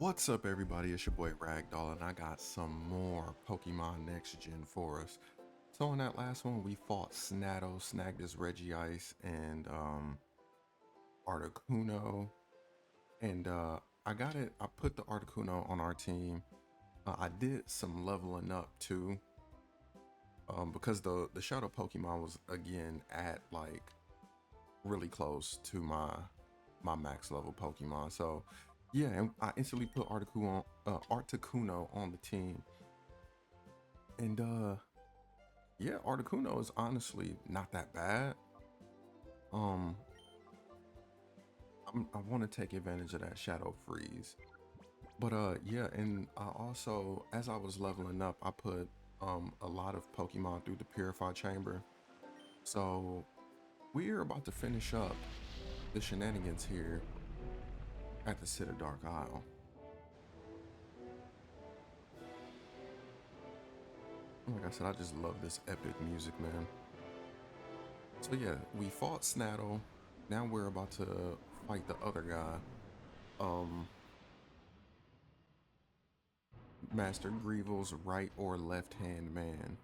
What's up, everybody? It's your boy Ragdoll, and I got some more Pokemon Next Gen for us. So in that last one, we fought Snatto, snagged his Regice, and Articuno, and I got it. I put the Articuno on our team. I did some leveling up too, because the Shadow Pokemon was again at like really close to my max level Pokemon. So yeah, and I instantly put Articuno on the team. And yeah, Articuno is honestly not that bad. Um I want to take advantage of that Shadow Freeze. But yeah, and I also, as I was leveling up, I put a lot of Pokemon through the Purify Chamber. So we're about to finish up the shenanigans here at the City Dark Isle. Like I said, I just love this epic music, man. So yeah, we fought Snattle. Now we're about to fight the other guy, um, Master Grievel's right or left hand man.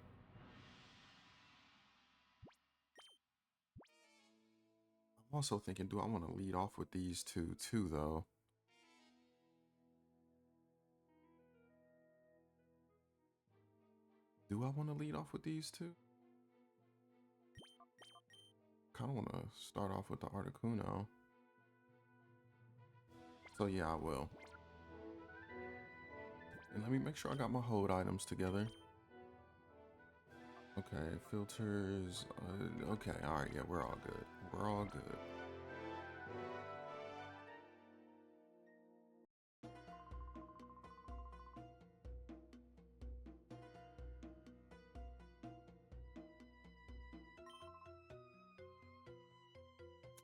I'm also thinking, do I want to lead off with these two too, though? Do I want to lead off with these two? Kind of want to start off with the Articuno. So yeah, I will. And let me make sure I got my hold items together. Okay, filters. Okay, all right, yeah, we're all good. We're all good.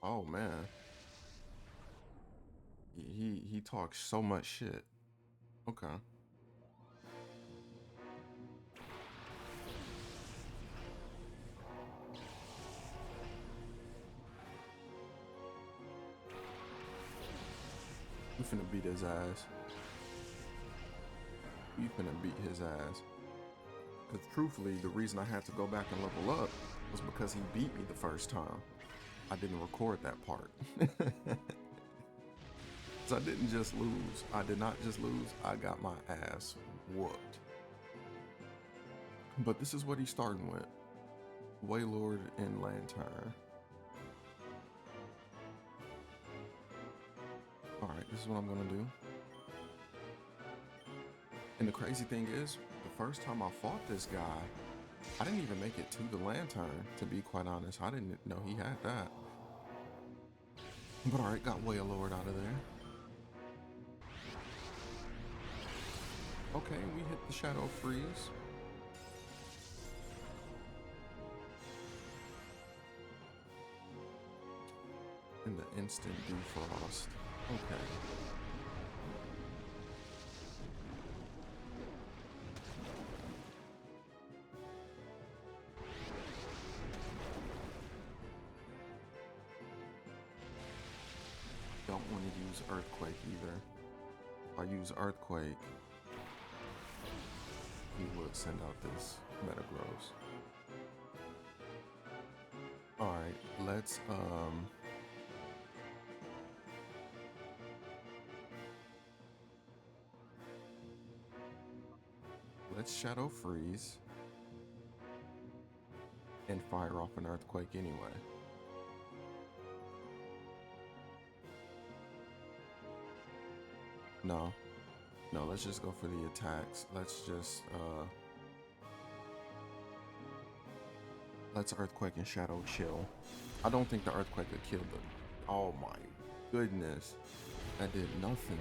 Oh man, he talks so much shit. Okay. We finna beat his ass. We finna beat his ass. Because truthfully, the reason I had to go back and level up was because he beat me the first time. I didn't record that part. So I didn't just lose. I did not just lose. I got my ass whooped. But this is what he's starting with. Wailord and Lantern. Alright, this is what I'm gonna do. And the crazy thing is, the first time I fought this guy, I didn't even make it to the Lantern, to be quite honest. I didn't know he had that. But alright, got Wailord out of there. Okay, we hit the Shadow Freeze. And the instant defrost. Okay. Don't want to use Earthquake either. If I use Earthquake, he would send out this Metagross. Alright, let's Shadow Freeze and fire off an Earthquake anyway. No, let's just go for the attacks. Let's Earthquake and Shadow chill. I don't think the Earthquake could kill them. Oh my goodness, that did nothing.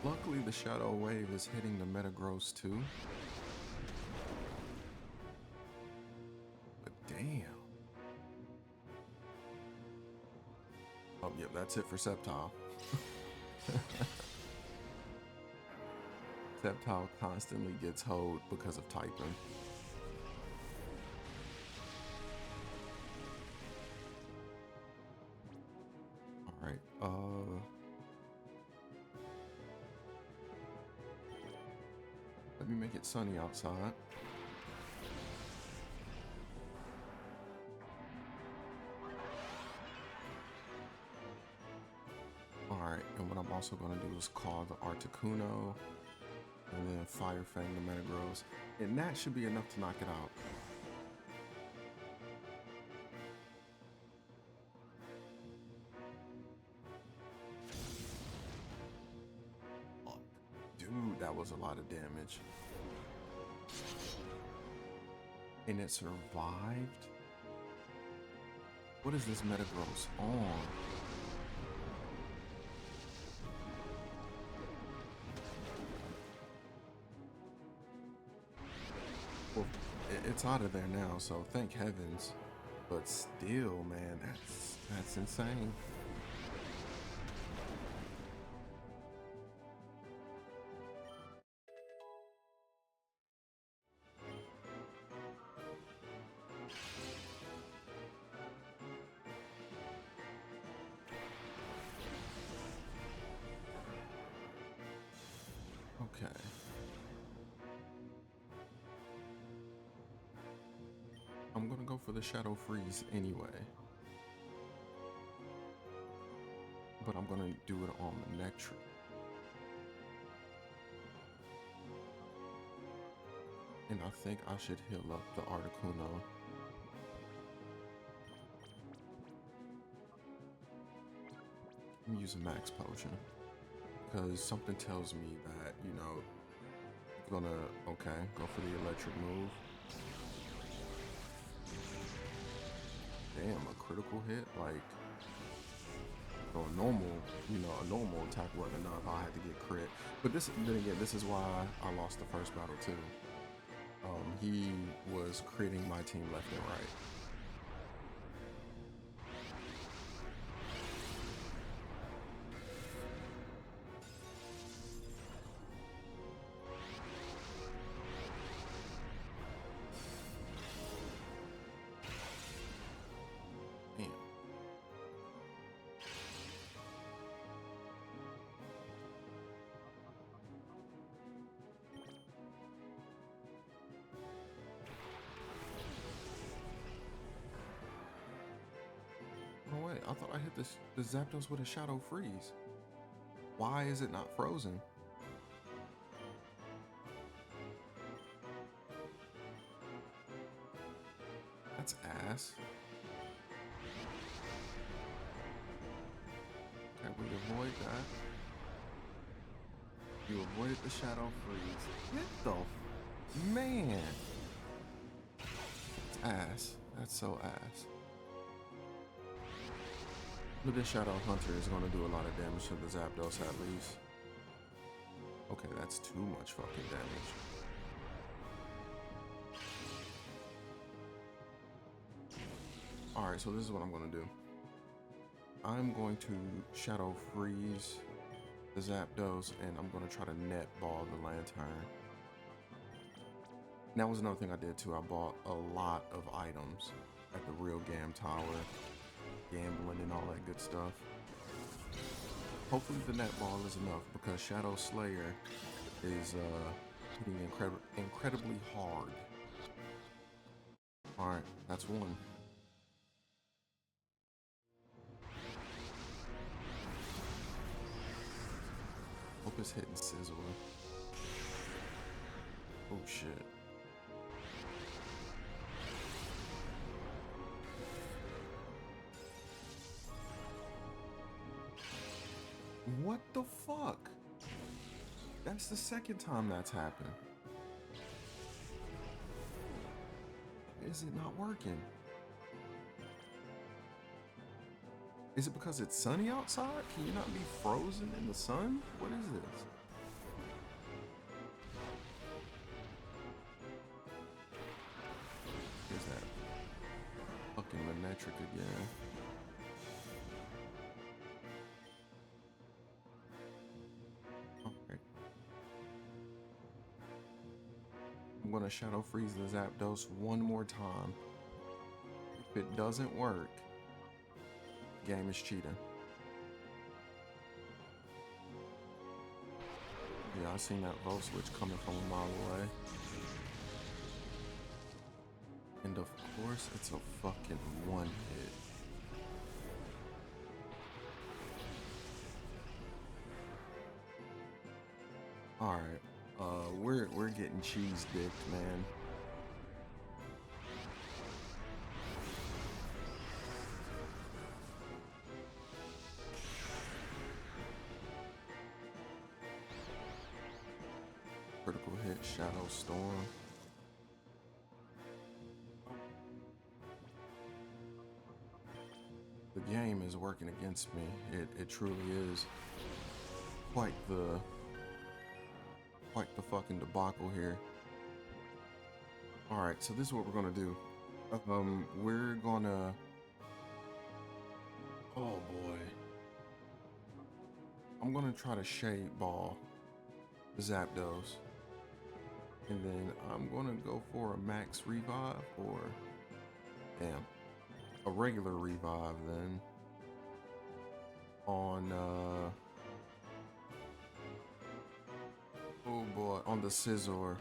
Luckily, the Shadow Wave is hitting the Metagross too. But damn. Oh, yep, that's it for Sceptile. Sceptile constantly gets hoed because of typing. Alright, let me make it sunny outside. Alright, and what I'm also going to do is call the Articuno, and then Fire Fang the Metagross, and that should be enough to knock it out. Oh, dude, that was a lot of damage. And it survived? What is this Metagross on? Well, it's out of there now, so thank heavens. But still, man, that's insane. Okay. I'm gonna go for the Shadow Freeze anyway. But I'm gonna do it on the Nectri. And I think I should heal up the Articuno. I'm using Max Potion. Because something tells me that, you know, gonna, okay, go for the electric move. Damn, a critical hit? Like, so a normal, you know, a normal attack wasn't enough. I had to get crit. But this, then again, this is why I lost the first battle too. He was critting my team left and right. No way, I thought I hit the Zapdos with a Shadow Freeze. Why is it not frozen? That's ass. Okay, we avoid that. You avoided the Shadow Freeze. What the man? That's ass. That's so ass. But this Shadow Hunter is going to do a lot of damage to the Zapdos at least. Okay, that's too much fucking damage. Alright, so this is what I'm going to do. I'm going to Shadow Freeze the Zapdos, and I'm going to try to net ball the Lantern. And that was another thing I did too. I bought a lot of items at the Real Gam Tower. Gambling and all that good stuff. Hopefully the net ball is enough, because Shadow Slayer is hitting incredibly hard. Alright, that's one. Hope it's hitting Sizzle. Oh shit. What the fuck? That's the second time that's happened. Is it not working? Is it because it's sunny outside? Can you not be frozen in the sun? What is this? Here's that fucking Manectric again. gonna Shadow Freeze the Zapdos one more time. If it doesn't work, the game is cheating. Yeah, I seen that Volt Switch coming from a mile away. And of course, it's a fucking one hit. All right, we're getting cheese dicked, man. Critical hit, Shadow Storm. The game is working against me. It truly is quite the fucking debacle here. All right, so this is what we're gonna do. We're gonna. Oh boy. I'm gonna try to Shade Ball the Zapdos. And then I'm gonna go for a max revive or damn. A regular revive then on oh boy, on the Scizor.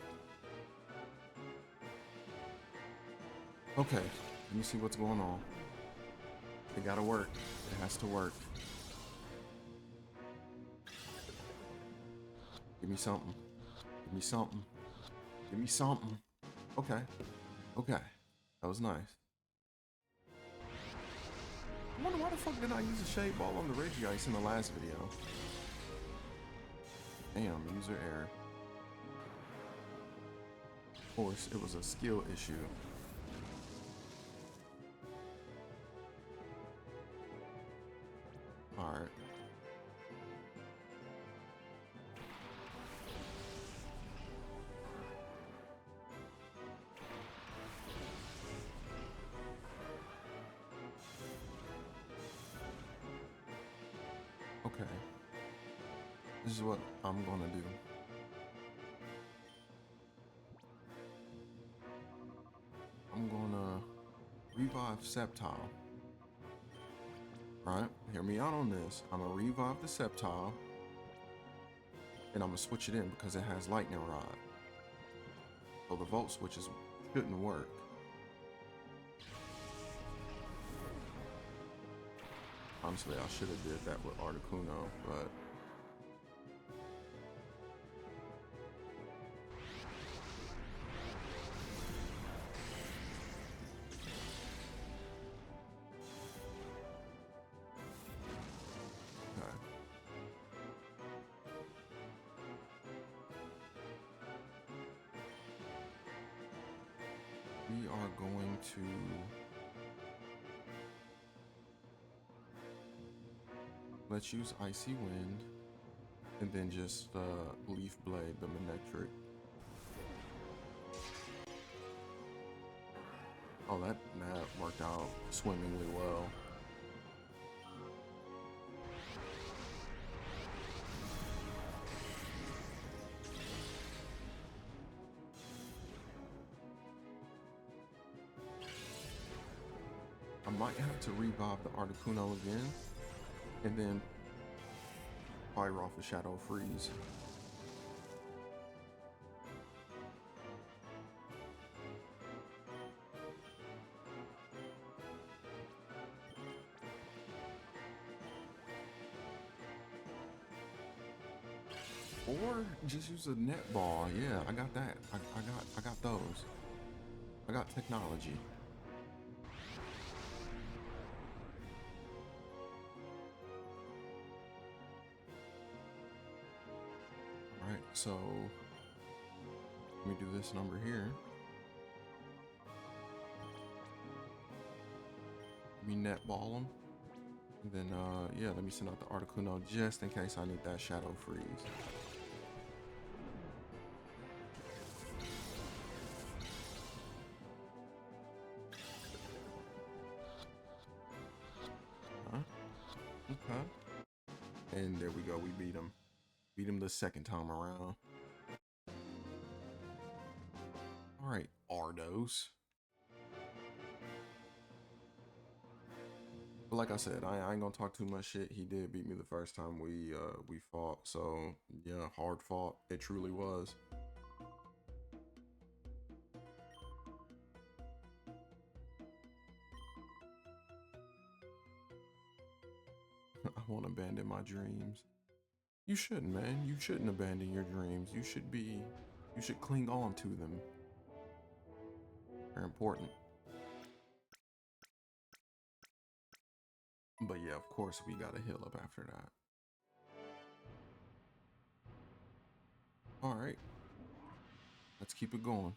Okay, let me see what's going on. It gotta work. It has to work. Give me something. Give me something. Give me something. Okay. Okay. That was nice. I wonder why the fuck did I use a Shade Ball on the Regice in the last video? Damn, user error. Of course, it was a skill issue. Alright. Okay. This is what I'm gonna do. I'm gonna revive Sceptile. Right? Hear me out on this. I'm gonna revive the Sceptile. And I'm gonna switch it in because it has Lightning Rod. So the Volt switches shouldn't work. Honestly, I should have did that with Articuno, but okay. We are going to let's use Icy Wind and then just Leaf Blade the Manectric. Oh, that worked out swimmingly well. I might have to revive the Articuno again and then fire off a Shadow Freeze. Or just use a net ball. Yeah, I got that. I got those. I got technology. All right, so let me do this number here. Let me net ball them. And then yeah, let me send out the Articuno just in case I need that Shadow Freeze. Okay. And there we go. We beat him. Beat him the second time around. right, Ardos. But like I said, I ain't gonna talk too much shit. He did beat me the first time we fought. So yeah, hard fought. It truly was. I won't abandon my dreams. You shouldn't, man. You shouldn't abandon your dreams. You should cling on to them. They're important. But yeah, of course we gotta heal up after that. All right, let's keep it going.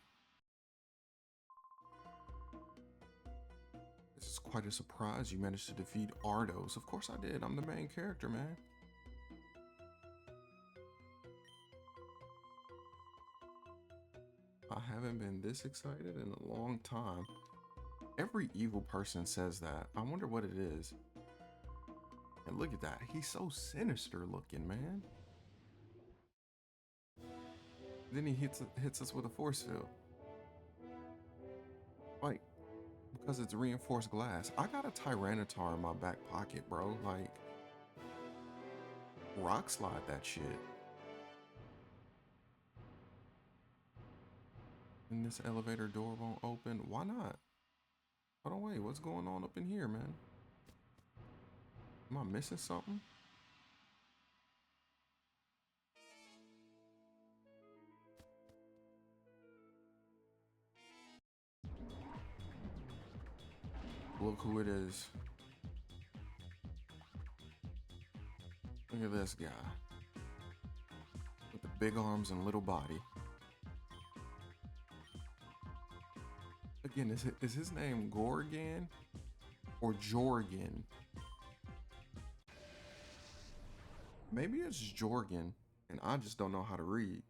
This is quite a surprise. You managed to defeat Ardos. Of course I did. I'm the main character, man. I haven't been this excited in a long time. Every evil person says that. I wonder what it is. And look at that. He's so sinister looking, man. Then he hits us with a force field. Like, because it's reinforced glass. I got a Tyranitar in my back pocket, bro. Like, rock slide that shit. And this elevator door won't open. Why not? Hold on, wait. What's going on up in here, man? Am I missing something? Look who it is. Look at this guy. With the big arms and little body. Again, is his name Gorigan or Jorgen? Maybe it's Jorgen, and I just don't know how to read.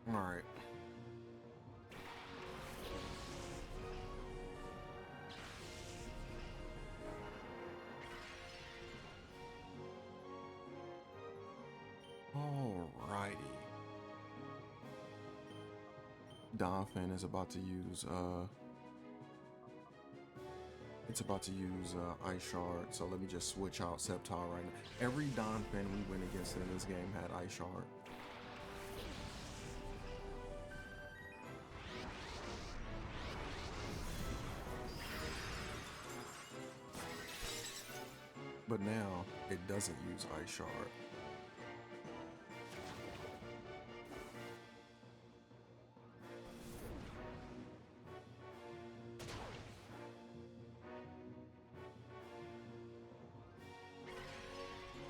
All right. Alrighty. Dolphin is about to use Ice Shard, so let me just switch out Sceptile right now. Every Donphin we went against in this game had Ice Shard. But now it doesn't use Ice Shard.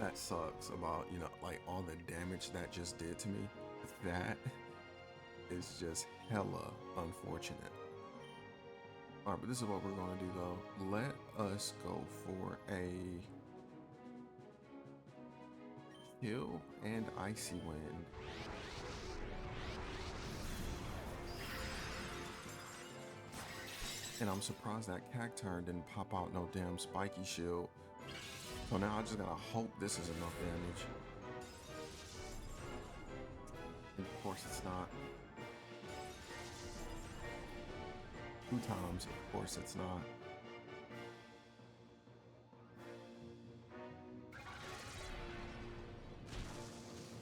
That sucks about, you know, like all the damage that just did to me. That is just hella unfortunate. All right, but this is what we're gonna do though. Let us go for a Hill and Icy Wind. And I'm surprised that Cacturn didn't pop out no damn spiky shield. So now I just gotta hope this is enough damage. And of course it's not. 2 times, of course it's not.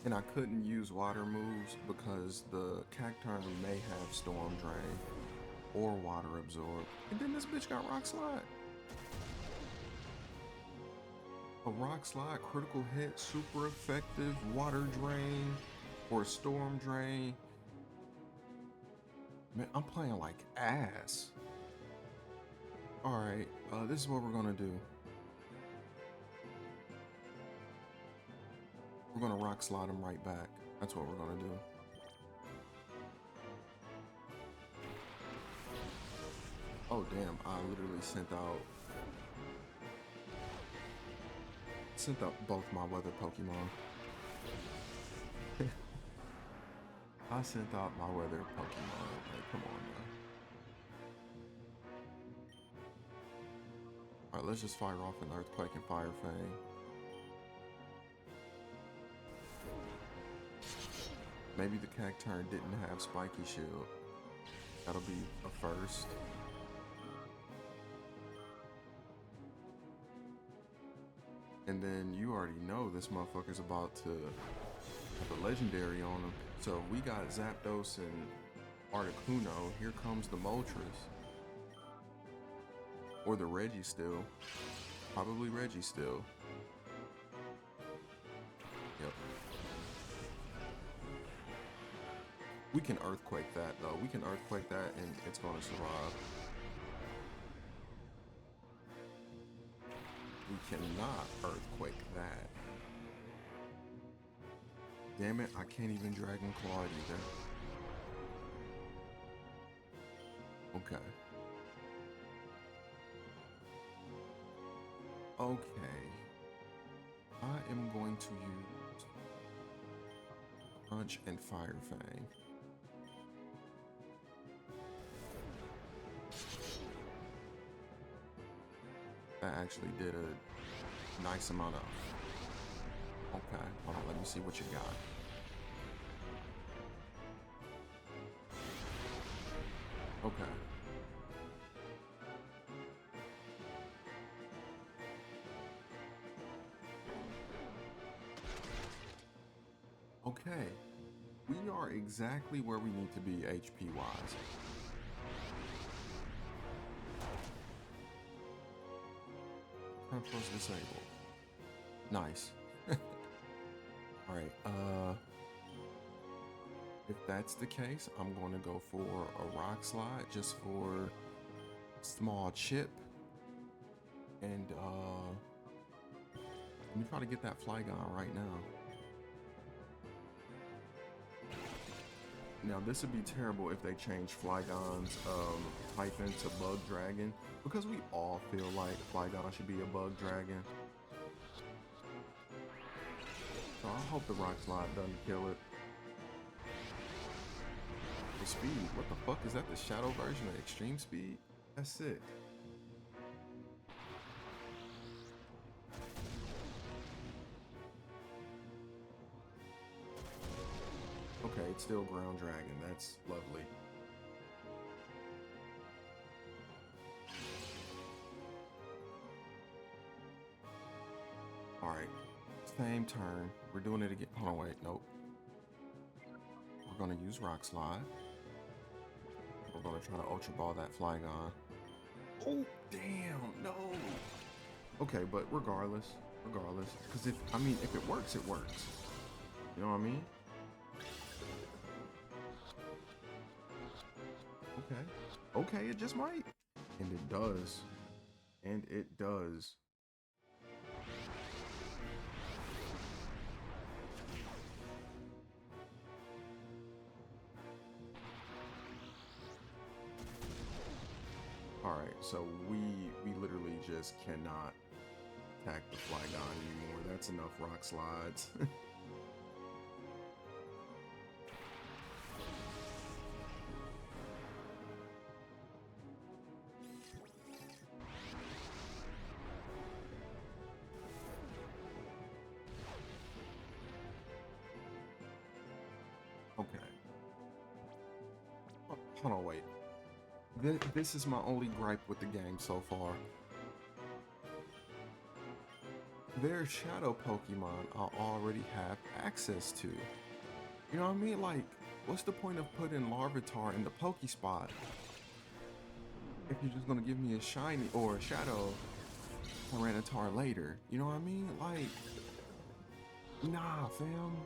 And I couldn't use water moves because the Cacturn may have Storm Drain or Water Absorb. And then this bitch got Rock Slide. A Rock Slide, critical hit, super effective, Water Drain or Storm Drain. Man, I'm playing like ass. Alright, this is what we're gonna do. We're gonna Rock Slide him right back. That's what we're gonna do. Oh damn, I literally sent out both my weather Pokemon. I sent out my weather Pokemon. Like, come on now. Alright, let's just fire off an Earthquake and Fire Fang. Maybe the Cacturn didn't have spiky shield. That'll be a first. And then you already know this motherfucker's about to have a legendary on him. So we got Zapdos and Articuno. Here comes the Moltres. Or the Registeel. Probably Registeel. Yep. We can Earthquake that though. We can Earthquake that and it's going to survive. We cannot Earthquake that. Damn it, I can't even Dragon Claw it either. Okay. Okay. I am going to use Punch and Fire Fang. That actually did a nice amount of. Okay, hold on, let me see what you got. Okay. Okay. We are exactly where we need to be HP wise. Controls disabled. Nice. Alright, if that's the case, I'm going to go for a Rock Slide just for small chip. And let me try to get that Flygon right now. Now this would be terrible if they change Flygon's type into Bug Dragon, because we all feel like Flygon should be a Bug Dragon. So I hope the Rock Slide doesn't kill it. The speed, what the fuck is that? The shadow version of Extreme Speed? That's sick. Okay, it's still Ground Dragon. That's lovely. Alright, same turn. We're doing it again. Hold on, wait, nope. We're gonna use Rock Slide. We're gonna try to Ultra Ball that Flygon. Oh, damn, no. Okay, but regardless, because if it works, it works. You know what I mean? Okay, it just might. And it does. And it does. Alright, so we literally just cannot attack the Flygon anymore. That's enough Rock Slides. Okay. Hold on, wait. This is my only gripe with the game so far. Their shadow Pokemon I already have access to. You know what I mean? Like, what's the point of putting Larvitar in the Pokespot if you're just gonna give me a shiny or a shadow Tyranitar later? You know what I mean? Like, nah, fam.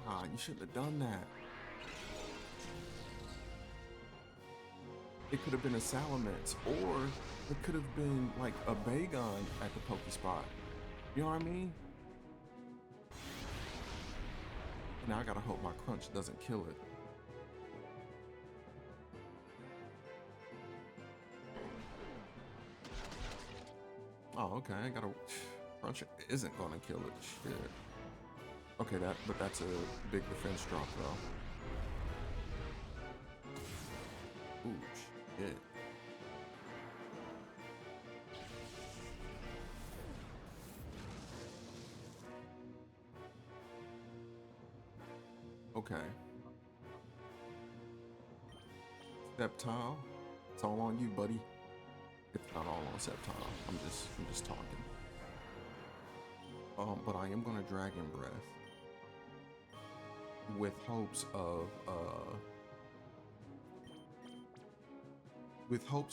Nah, you shouldn't have done that. It could have been a Salamence, or it could have been like a Bagon at the Pokespot. You know what I mean? Now I gotta hope my Crunch doesn't kill it. Oh, okay, I gotta... Crunch isn't gonna kill it, shit. Okay, but that's a big defense drop though. Ooh, shit. Okay. Sceptile, it's all on you, buddy. It's not all on Sceptile. I'm just talking. But I am gonna Dragon Breath with hopes of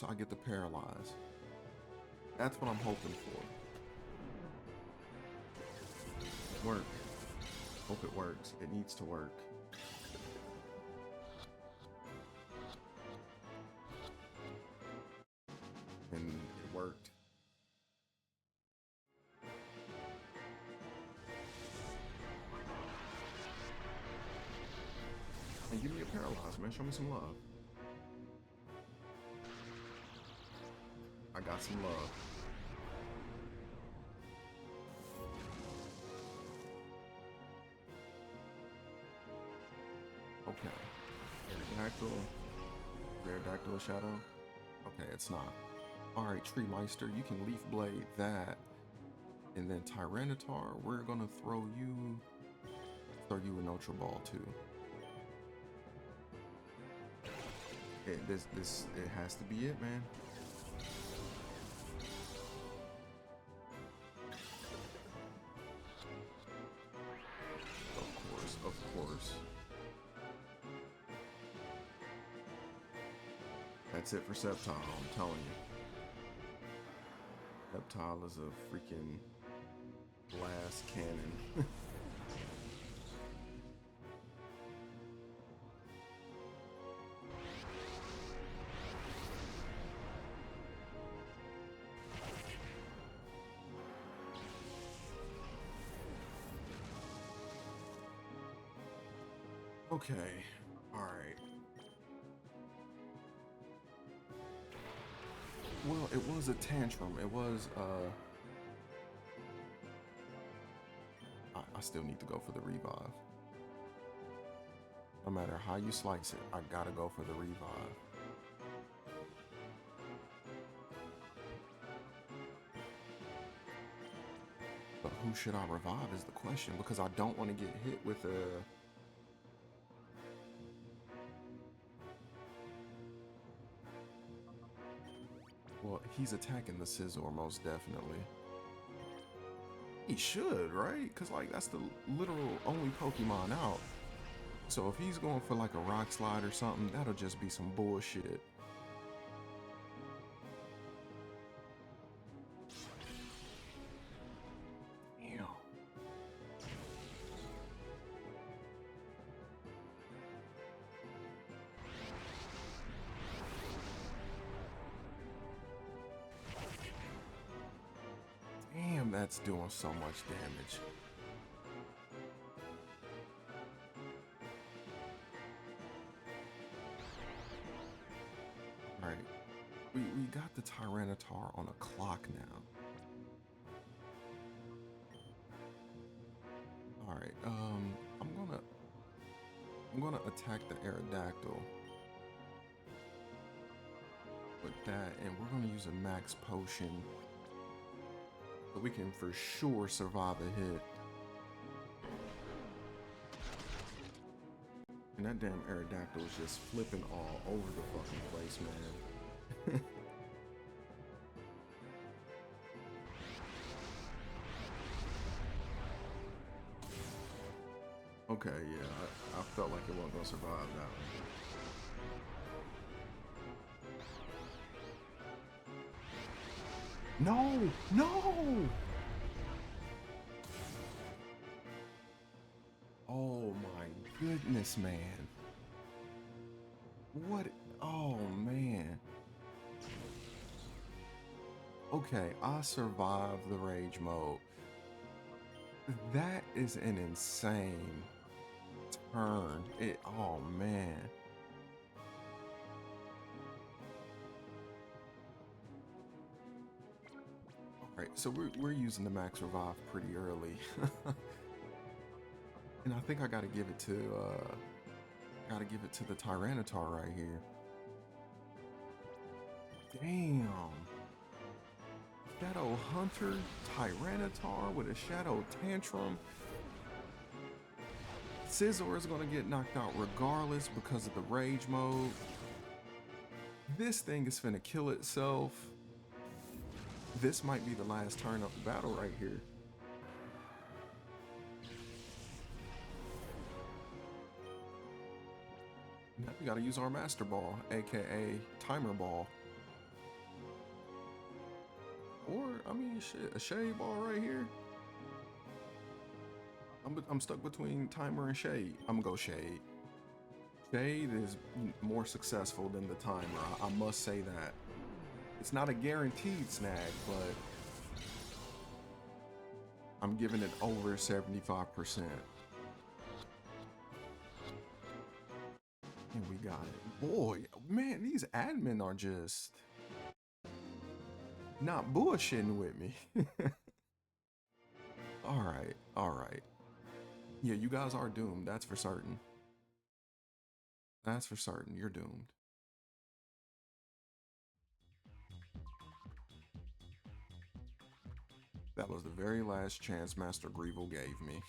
I get to paralyze. That's what I'm hoping for. Work. Hope it works. It needs to work. And it worked. And give me a paralyze, man. Show me some love. I got some love. Okay. Ragdoll Shadow. Okay, it's not. Alright, Tree Meister, you can Leaf Blade that. And then Tyranitar, we're gonna throw you a Ultra Ball too. It has to be it, man. Of course. That's it for Sceptile, I'm telling you. Sceptile is a freaking blast cannon. Okay, alright. Well, it was a tantrum. It was, I still need to go for the revive. No matter how you slice it, I gotta go for the revive. But who should I revive is the question, because I don't want to get hit with a... Well, he's attacking the Scizor most definitely. He should, right? Because, like, that's the literal only Pokemon out. So if he's going for, like, a Rock Slide or something, that'll just be some bullshit. Damn. Damn, that's doing so much damage. Alright. We got the Tyranitar on a clock now. Alright, I'm gonna attack the Aerodactyl with that, and we're gonna use a max potion so we can for sure survive a hit. And that damn Aerodactyl is just flipping all over the fucking place, man. Okay, yeah, I felt like it wasn't gonna survive that one. No! No! Oh my goodness, man. What? Oh, man. Okay, I survived the rage mode. That is an insane turn. Oh, man. Alright, so we're using the max revive pretty early. And I think I gotta give it to the Tyranitar right here. Damn. Shadow Hunter, Tyranitar with a Shadow Tantrum. Scizor is gonna get knocked out regardless because of the rage mode. This thing is finna kill itself. This might be the last turn of the battle right here. Now we gotta use our Master Ball, aka Timer Ball. Or, I mean, shit, a Shade Ball right here. I'm stuck between Timer and Shade. I'm gonna go Shade. Shade is more successful than the Timer, I must say that. It's not a guaranteed snag, but I'm giving it over 75%. And we got it. Boy, man, these admin are just not bullshitting with me. All right, all right. Yeah, you guys are doomed. That's for certain. That's for certain. You're doomed. That was the very last chance Master Greevil gave me.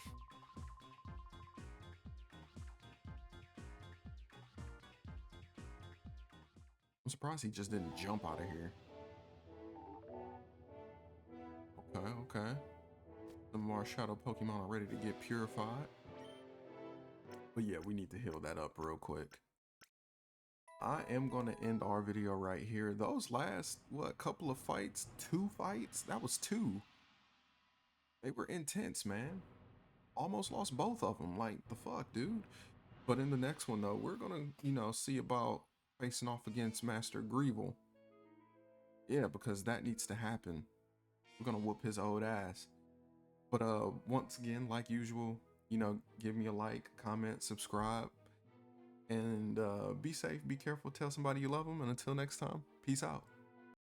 I'm surprised he just didn't jump out of here. Okay, okay. Some of our shadow Pokemon are ready to get purified. But yeah, we need to heal that up real quick. I am going to end our video right here. Those last, what, couple of fights? 2 fights? That was 2. They were intense, man. Almost lost both of them. Like, the fuck, dude? But in the next one, though, we're going to, you know, see about facing off against Master Greevil. Yeah, because that needs to happen. We're going to whoop his old ass. But once again, like usual, you know, give me a like, comment, subscribe. And be safe, be careful, tell somebody you love them. And until next time, peace out.